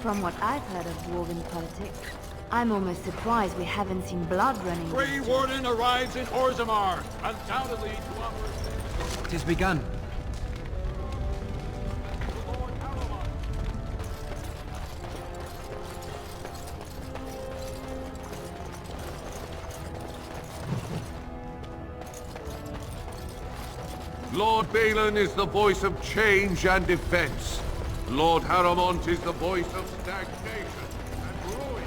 From what I've heard of Dwarven politics, I'm almost surprised we haven't seen blood running. Grey Warden arrives in Orzammar, undoubtedly to offer... It has begun. Lord Balin is the voice of change and defense. Lord Harrowmont is the voice of stagnation and ruin.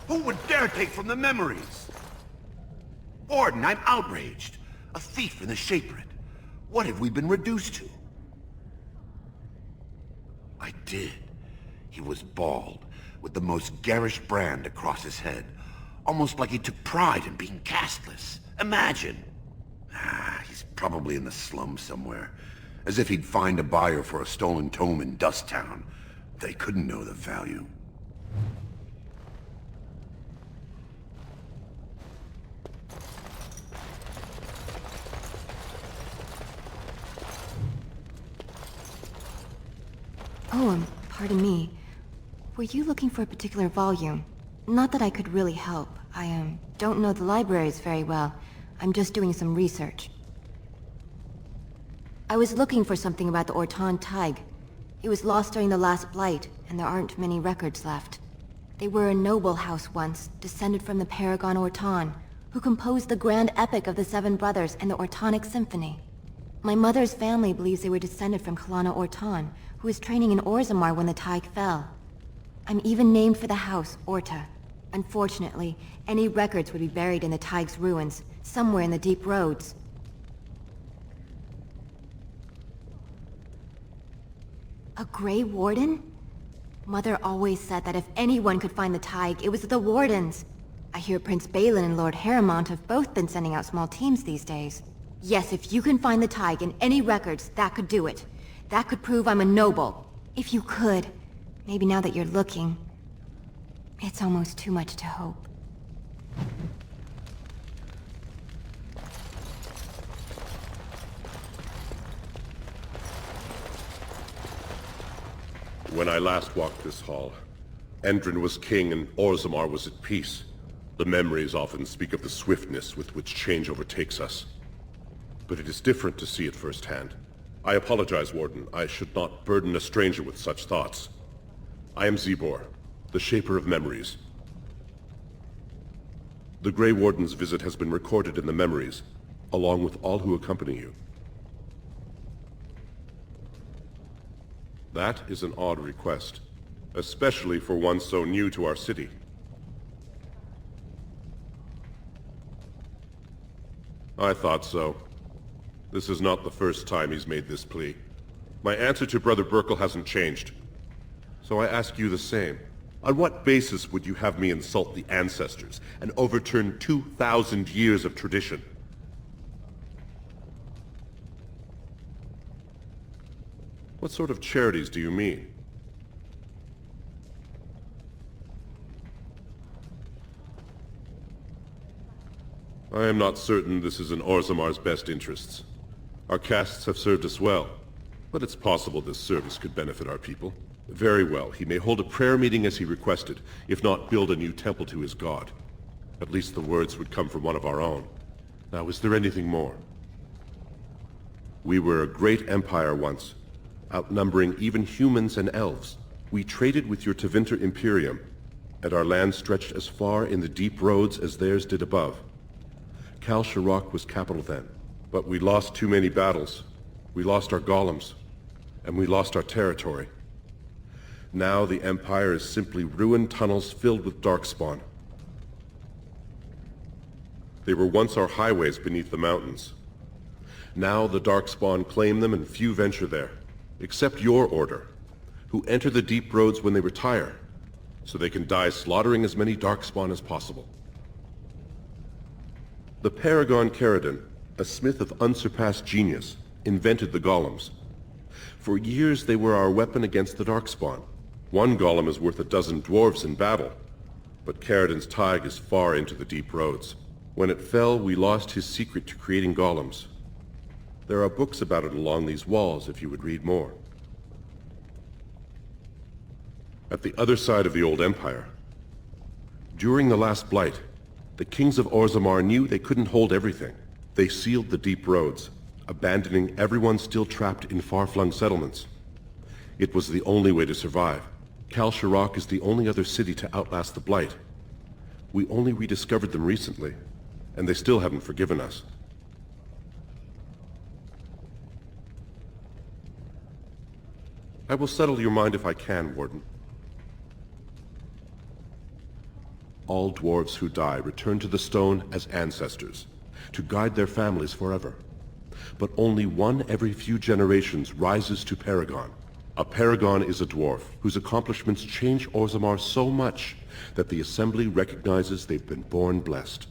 Who would dare take from the memories? Warden, I'm outraged. A thief in the Shapered. What have we been reduced to? I did. He was bald, with the most garish brand across his head. Almost like he took pride in being castless. Imagine! He's probably in the slums somewhere. As if he'd find a buyer for a stolen tome in Dust Town. They couldn't know the value. Oh, pardon me. Were you looking for a particular volume? Not that I could really help. I, don't know the libraries very well. I'm just doing some research. I was looking for something about the Orton Tig. It was lost during the last Blight, and there aren't many records left. They were a noble house once, descended from the Paragon Orton, who composed the grand epic of the Seven Brothers and the Ortonic Symphony. My mother's family believes they were descended from Kalana Orton, who was training in Orzammar when the Tig fell. I'm even named for the house, Orta. Unfortunately, any records would be buried in the Tig's ruins, somewhere in the deep roads. A Grey Warden? Mother always said that if anyone could find the Tig, it was the Wardens. I hear Prince Balin and Lord Harrowmont have both been sending out small teams these days. Yes, if you can find the Tig in any records, that could do it. That could prove I'm a noble. If you could. Maybe now that you're looking. It's almost too much to hope. When I last walked this hall, Endrin was king and Orzammar was at peace. The memories often speak of the swiftness with which change overtakes us. But it is different to see it firsthand. I apologize, Warden. I should not burden a stranger with such thoughts. I am Zebor, the Shaper of Memories. The Grey Warden's visit has been recorded in the memories, along with all who accompany you. That is an odd request, especially for one so new to our city. I thought so. This is not the first time he's made this plea. My answer to Brother Burkle hasn't changed. So I ask you the same. On what basis would you have me insult the ancestors and overturn 2,000 years of tradition? What sort of charities do you mean? I am not certain this is in Orzammar's best interests. Our castes have served us well, but it's possible this service could benefit our people. Very well, he may hold a prayer meeting as he requested, if not build a new temple to his god. At least the words would come from one of our own. Now, is there anything more? We were a great empire once, outnumbering even humans and elves. We traded with your Tevinter Imperium, and our land stretched as far in the deep roads as theirs did above. Kal Sharok was capital then. But we lost too many battles. We lost our golems. And we lost our territory. Now the Empire is simply ruined tunnels filled with Darkspawn. They were once our highways beneath the mountains. Now the Darkspawn claim them and few venture there, except your order, who enter the deep roads when they retire, so they can die slaughtering as many Darkspawn as possible. The Paragon Ferelden, a smith of unsurpassed genius, invented the golems. For years they were our weapon against the Darkspawn. One golem is worth a dozen dwarves in battle, but Ferelden's tide is far into the deep roads. When it fell, we lost his secret to creating golems. There are books about it along these walls if you would read more. At the other side of the old empire, during the last Blight, the kings of Orzammar knew they couldn't hold everything. They sealed the deep roads, abandoning everyone still trapped in far-flung settlements. It was the only way to survive. Kal Sharok is the only other city to outlast the Blight. We only rediscovered them recently, and they still haven't forgiven us. I will settle your mind if I can, Warden. All dwarves who die return to the stone as ancestors, to guide their families forever. But only one every few generations rises to Paragon. A Paragon is a dwarf whose accomplishments change Orzammar so much that the Assembly recognizes they've been born blessed.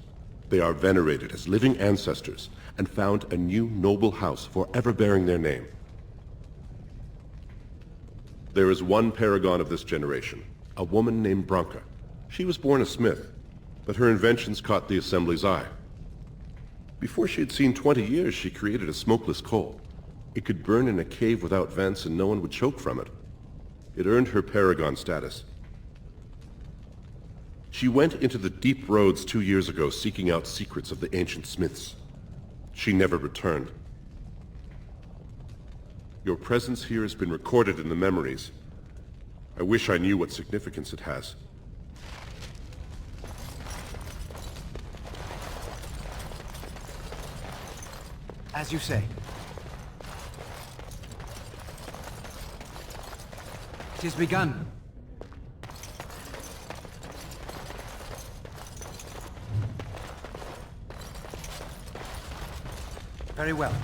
They are venerated as living ancestors and found a new noble house forever bearing their name. There is one Paragon of this generation, a woman named Branka. She was born a smith, but her inventions caught the Assembly's eye. Before she had seen 20 years, she created a smokeless coal. It could burn in a cave without vents and no one would choke from it. It earned her Paragon status. She went into the deep roads 2 years ago seeking out secrets of the ancient smiths. She never returned. Your presence here has been recorded in the memories. I wish I knew what significance it has. As you say. It has begun. Very well.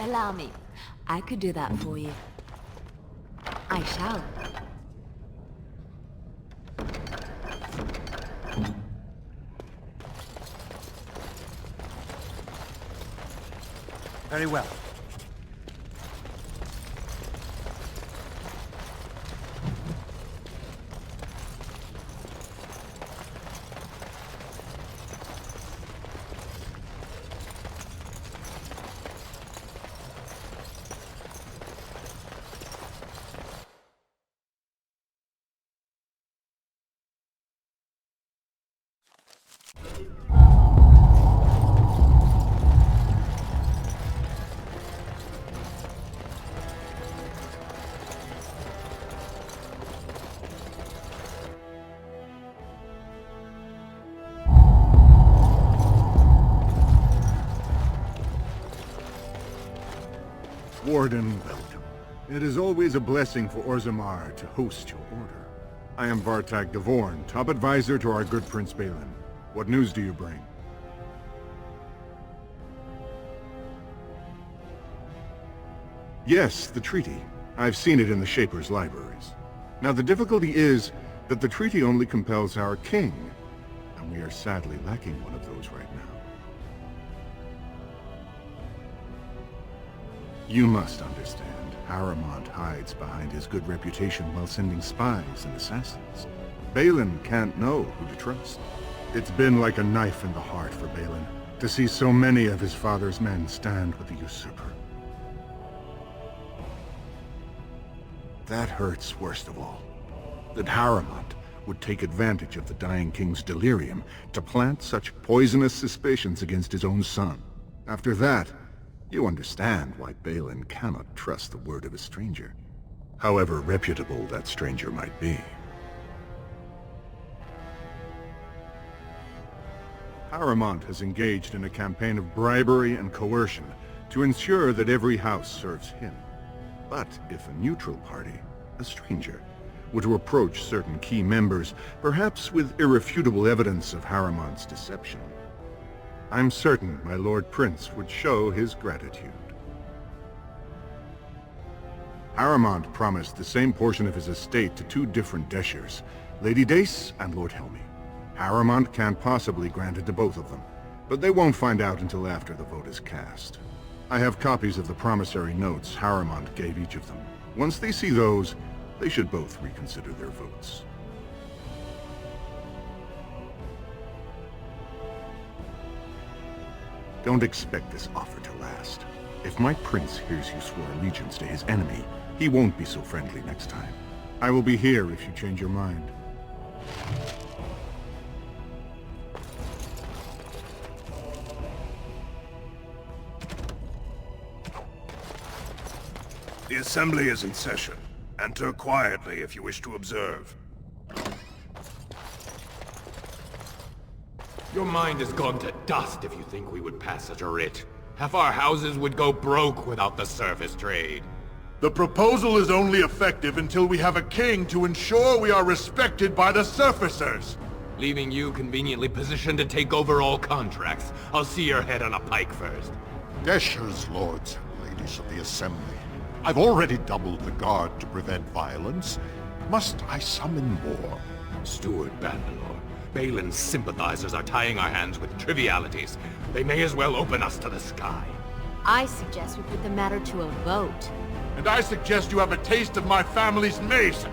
Allow me. I could do that for you. I shall. Very well. Warden, welcome. It is always a blessing for Orzammar to host your order. I am Vartag Devorn, top advisor to our good Prince Balin. What news do you bring? Yes, the treaty. I've seen it in the Shaper's libraries. Now the difficulty is that the treaty only compels our king, and we are sadly lacking one of those right now. You must understand, Haremont hides behind his good reputation while sending spies and assassins. Balin can't know who to trust. It's been like a knife in the heart for Balin to see so many of his father's men stand with the usurper. That hurts worst of all. That Haremont would take advantage of the dying king's delirium to plant such poisonous suspicions against his own son. After that, you understand why Balin cannot trust the word of a stranger, however reputable that stranger might be. Haremont has engaged in a campaign of bribery and coercion to ensure that every house serves him. But if a neutral party, a stranger, were to approach certain key members, perhaps with irrefutable evidence of Haremont's deception, I'm certain my Lord Prince would show his gratitude. Haremont promised the same portion of his estate to two different Deshers, Lady Dace and Lord Helmy. Haremont can't possibly grant it to both of them, but they won't find out until after the vote is cast. I have copies of the promissory notes Haremont gave each of them. Once they see those, they should both reconsider their votes. Don't expect this offer to last. If my prince hears you swore allegiance to his enemy, he won't be so friendly next time. I will be here if you change your mind. The assembly is in session. Enter quietly if you wish to observe. Your mind has gone to dust if you think we would pass such a writ. Half our houses would go broke without the surface trade. The proposal is only effective until we have a king to ensure we are respected by the surfacers. Leaving you conveniently positioned to take over all contracts. I'll see your head on a pike first. Deshers, lords and ladies of the assembly. I've already doubled the guard to prevent violence. Must I summon more? Steward Bandelor, Balin's sympathizers are tying our hands with trivialities. They may as well open us to the sky. I suggest we put the matter to a vote. And I suggest you have a taste of my family's mace.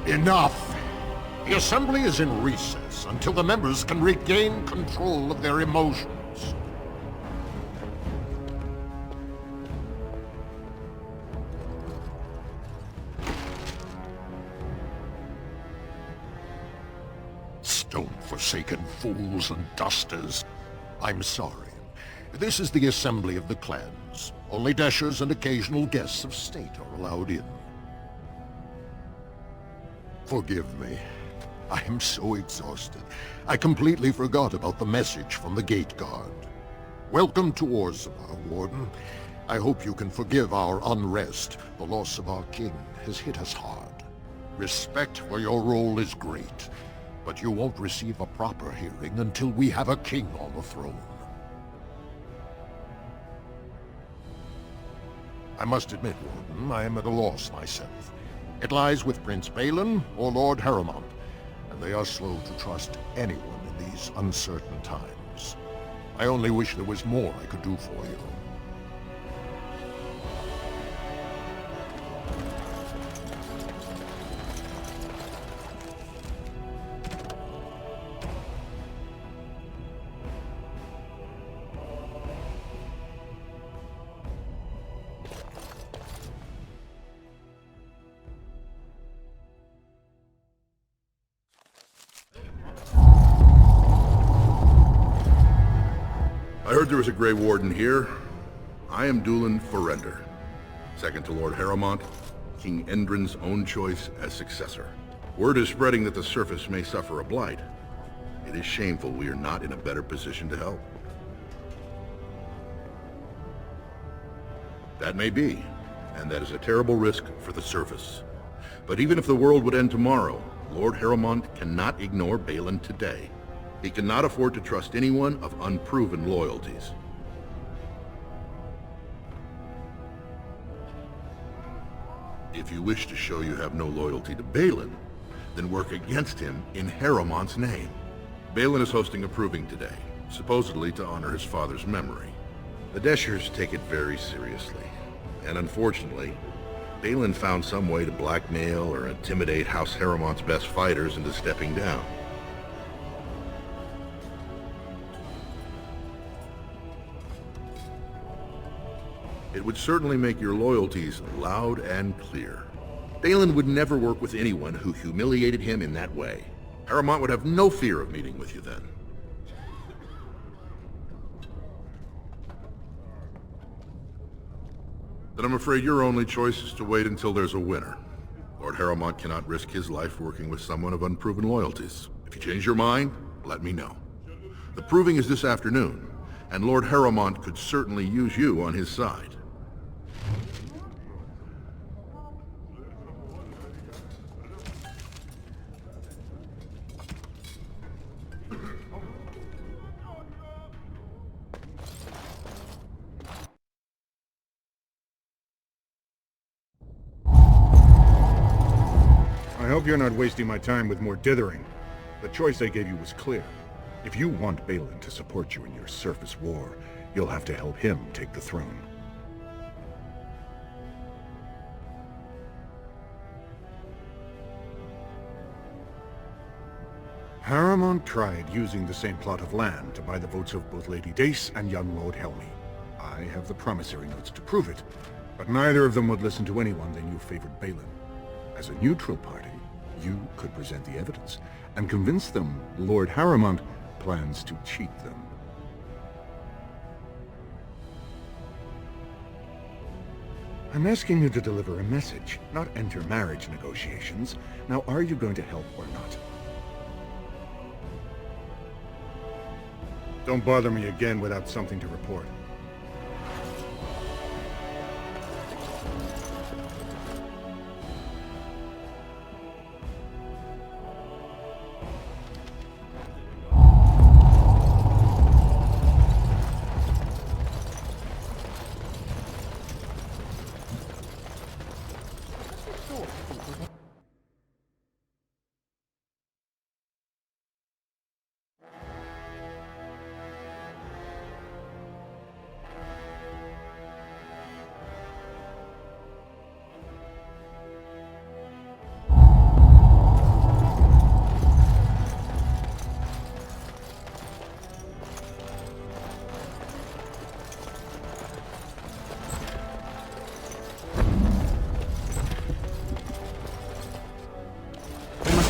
Enough! The assembly is in recess until the members can regain control of their emotions. Stone-forsaken fools and dusters. I'm sorry. This is the assembly of the clans. Only Deshers and occasional guests of state are allowed in. Forgive me. I am so exhausted. I completely forgot about the message from the gate guard. Welcome to Orzammar, Warden. I hope you can forgive our unrest. The loss of our king has hit us hard. Respect for your role is great, but you won't receive a proper hearing until we have a king on the throne. I must admit, Warden, I am at a loss myself. It lies with Prince Balin or Lord Haremont, and they are slow to trust anyone in these uncertain times. I only wish there was more I could do for you. I heard there was a Grey Warden here. I am Duelan Ferelden, second to Lord Haremont, King Endrin's own choice as successor. Word is spreading that the surface may suffer a blight. It is shameful we are not in a better position to help. That may be, and that is a terrible risk for the surface. But even if the world would end tomorrow, Lord Haremont cannot ignore Balin today. He cannot afford to trust anyone of unproven loyalties. If you wish to show you have no loyalty to Balin, then work against him in Haremont's name. Balin is hosting a proving today, supposedly to honor his father's memory. The Deshers take it very seriously, and unfortunately, Balin found some way to blackmail or intimidate House Haremont's best fighters into stepping down. It would certainly make your loyalties loud and clear. Balin would never work with anyone who humiliated him in that way. Haremont would have no fear of meeting with you then. Then I'm afraid your only choice is to wait until there's a winner. Lord Haremont cannot risk his life working with someone of unproven loyalties. If you change your mind, let me know. The proving is this afternoon, and Lord Haremont could certainly use you on his side. hope you're not wasting my time with more dithering. The choice I gave you was clear. If you want Balin to support you in your surface war, you'll have to help him take the throne. Haremont tried using the same plot of land to buy the votes of both Lady Dace and young Lord Helmy. I have the promissory notes to prove it, but neither of them would listen to anyone they knew favored Balin. As a neutral party, you could present the evidence and convince them Lord Haremont plans to cheat them. I'm asking you to deliver a message, not enter marriage negotiations. Now, are you going to help or not? Don't bother me again without something to report.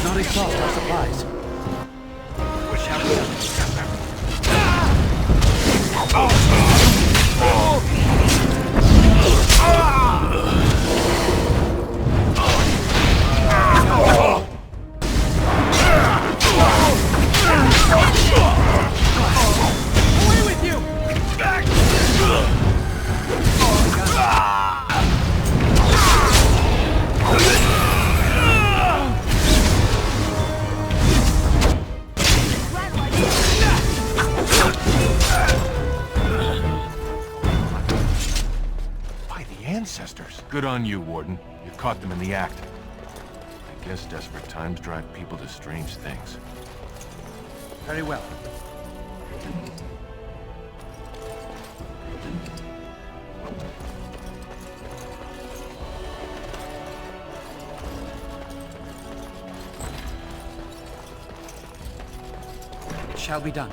Not exhaust our supplies. What shall we do? Away with you! Ancestors. Good on you, Warden. You caught them in the act. I guess desperate times drive people to strange things. Very well. It shall be done.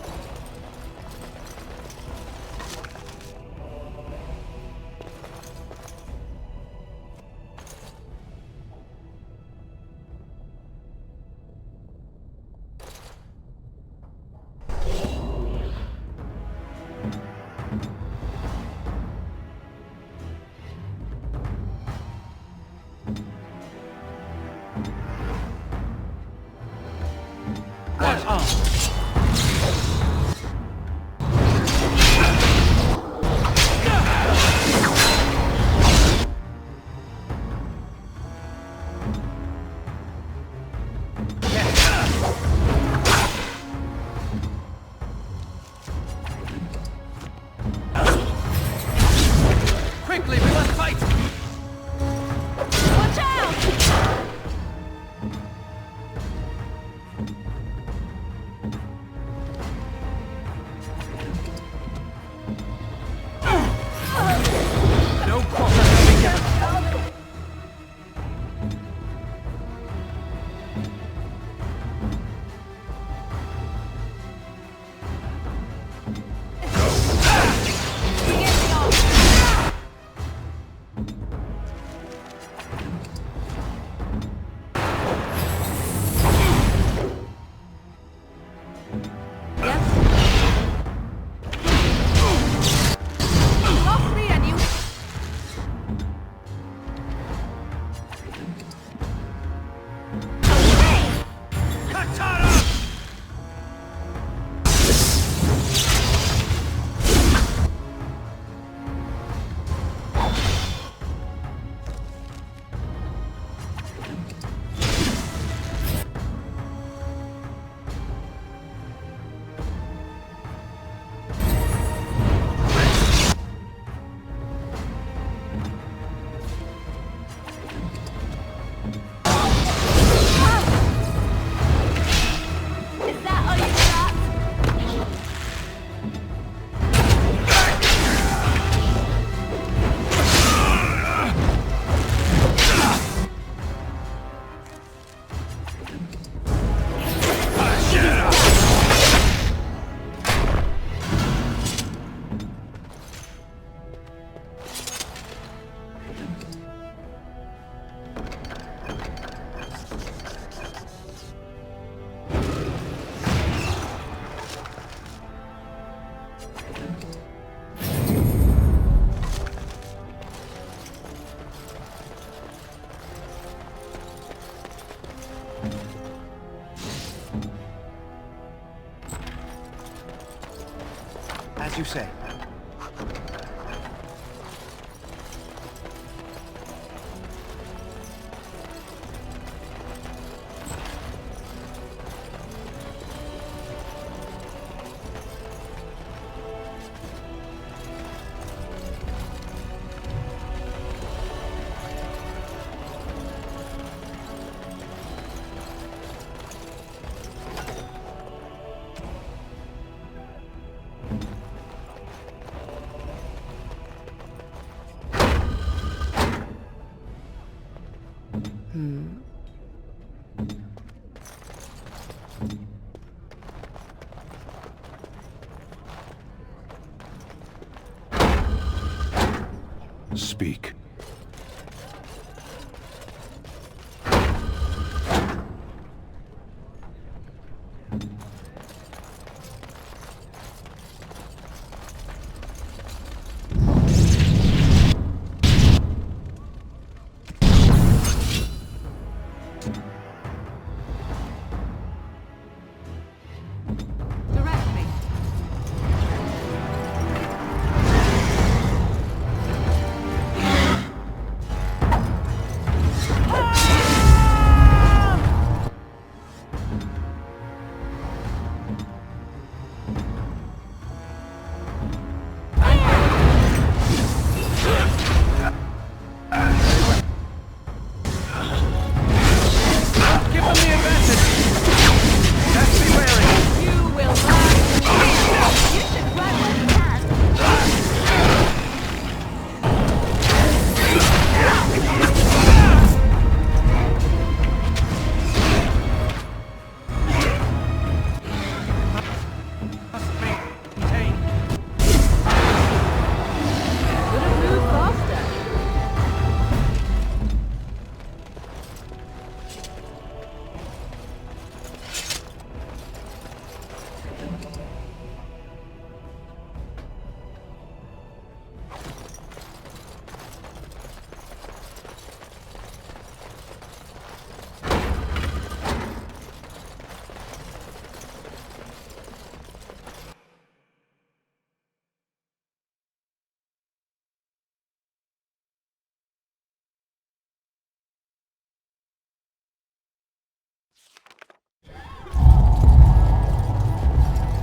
As you say. Speak.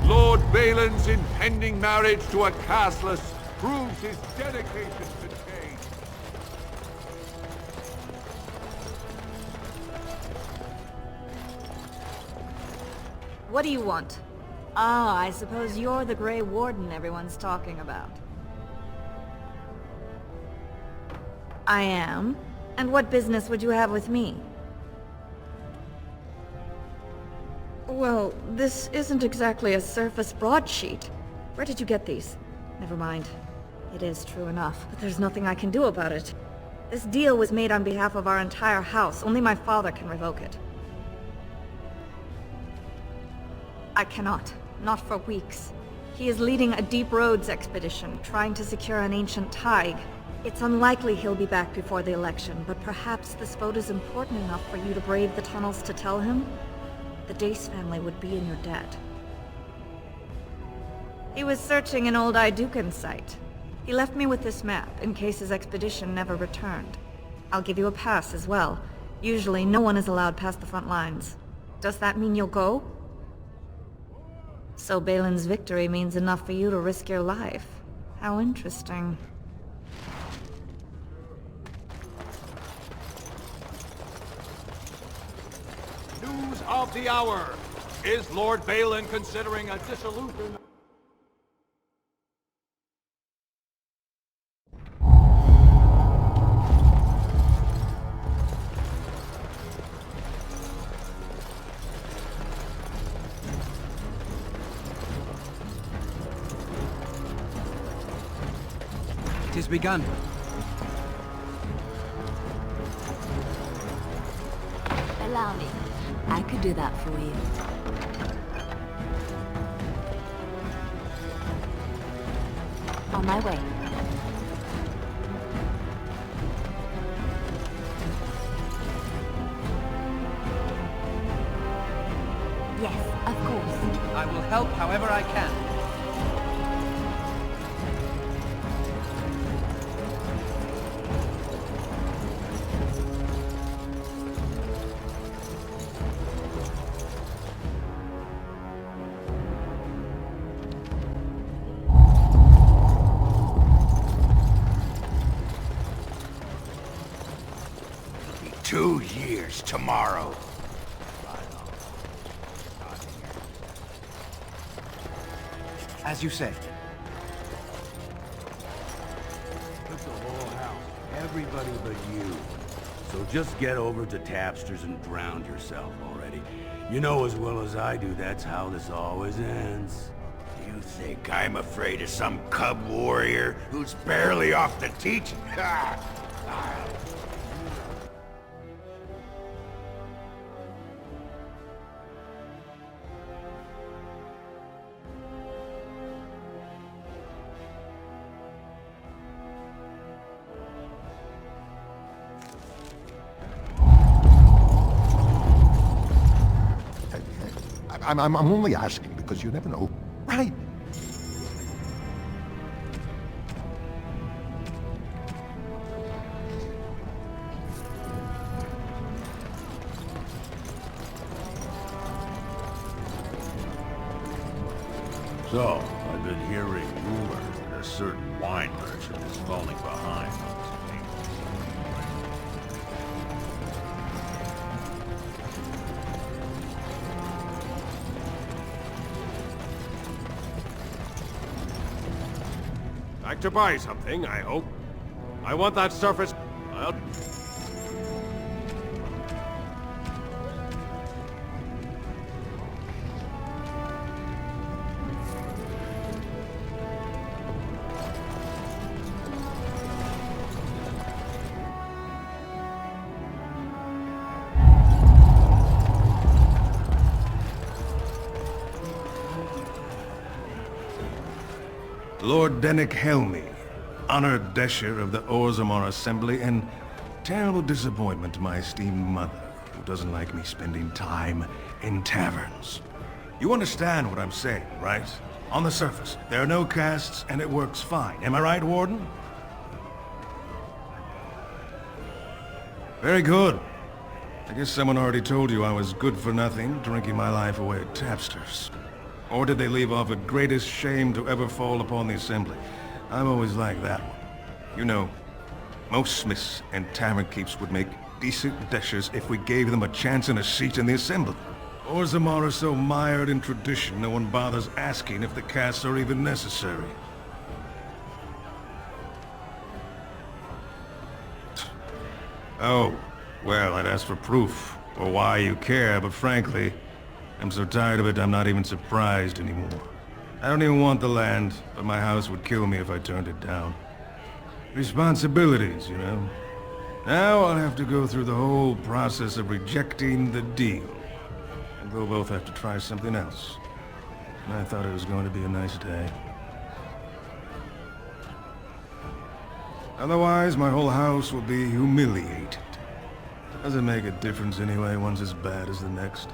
Lord Balin's impending marriage to a castless proves his dedication to change. What do you want? Ah, I suppose you're the Grey Warden everyone's talking about. I am. And what business would you have with me? Well, this isn't exactly a surface broadsheet. Where did you get these? Never mind. It is true enough, but there's nothing I can do about it. This deal was made on behalf of our entire house. Only my father can revoke it. I cannot. Not for weeks. He is leading a deep roads expedition, trying to secure an ancient thaig. It's unlikely he'll be back before the election, but perhaps this vote is important enough for you to brave the tunnels to tell him? The Dace family would be in your debt. He was searching an old Idukan site. He left me with this map, in case his expedition never returned. I'll give you a pass as well. Usually, no one is allowed past the front lines. Does that mean you'll go? So Balin's victory means enough for you to risk your life. How interesting. News of the hour! Is Lord Balin considering a dissolution? It is begun. Allow me. I could do that for you. On my way. Yes, of course. I will help however I can. It'll be 2 years tomorrow. As you say. Took the whole house. Everybody but you. So just get over to Tapster's and drown yourself already. You know as well as I do that's how this always ends. You think I'm afraid of some cub warrior who's barely off the teat? I'm only asking because you never know. Right. So, I've been hearing rumors that a certain wine merchant is falling behind on his payments. Like to buy something, I hope. I want that surface... I'll... Lord Dennick Helmy, honored Desher of the Orzammar Assembly, and terrible disappointment to my esteemed mother, who doesn't like me spending time in taverns. You understand what I'm saying, right? On the surface, there are no castes, and it works fine. Am I right, Warden? Very good. I guess someone already told you I was good for nothing, drinking my life away at Tapster's. Or did they leave off at greatest shame to ever fall upon the Assembly? I'm always like that one. You know, most smiths and tavern keeps would make decent deshers if we gave them a chance and a seat in the Assembly. Orzammar are so mired in tradition, no one bothers asking if the castes are even necessary. Oh, well, I'd ask for proof, or why you care, but frankly, I'm so tired of it I'm not even surprised anymore. I don't even want the land, but my house would kill me if I turned it down. Responsibilities, you know. Now I'll have to go through the whole process of rejecting the deal. And we'll both have to try something else. And I thought it was going to be a nice day. Otherwise, my whole house will be humiliated. Doesn't make a difference anyway, one's as bad as the next.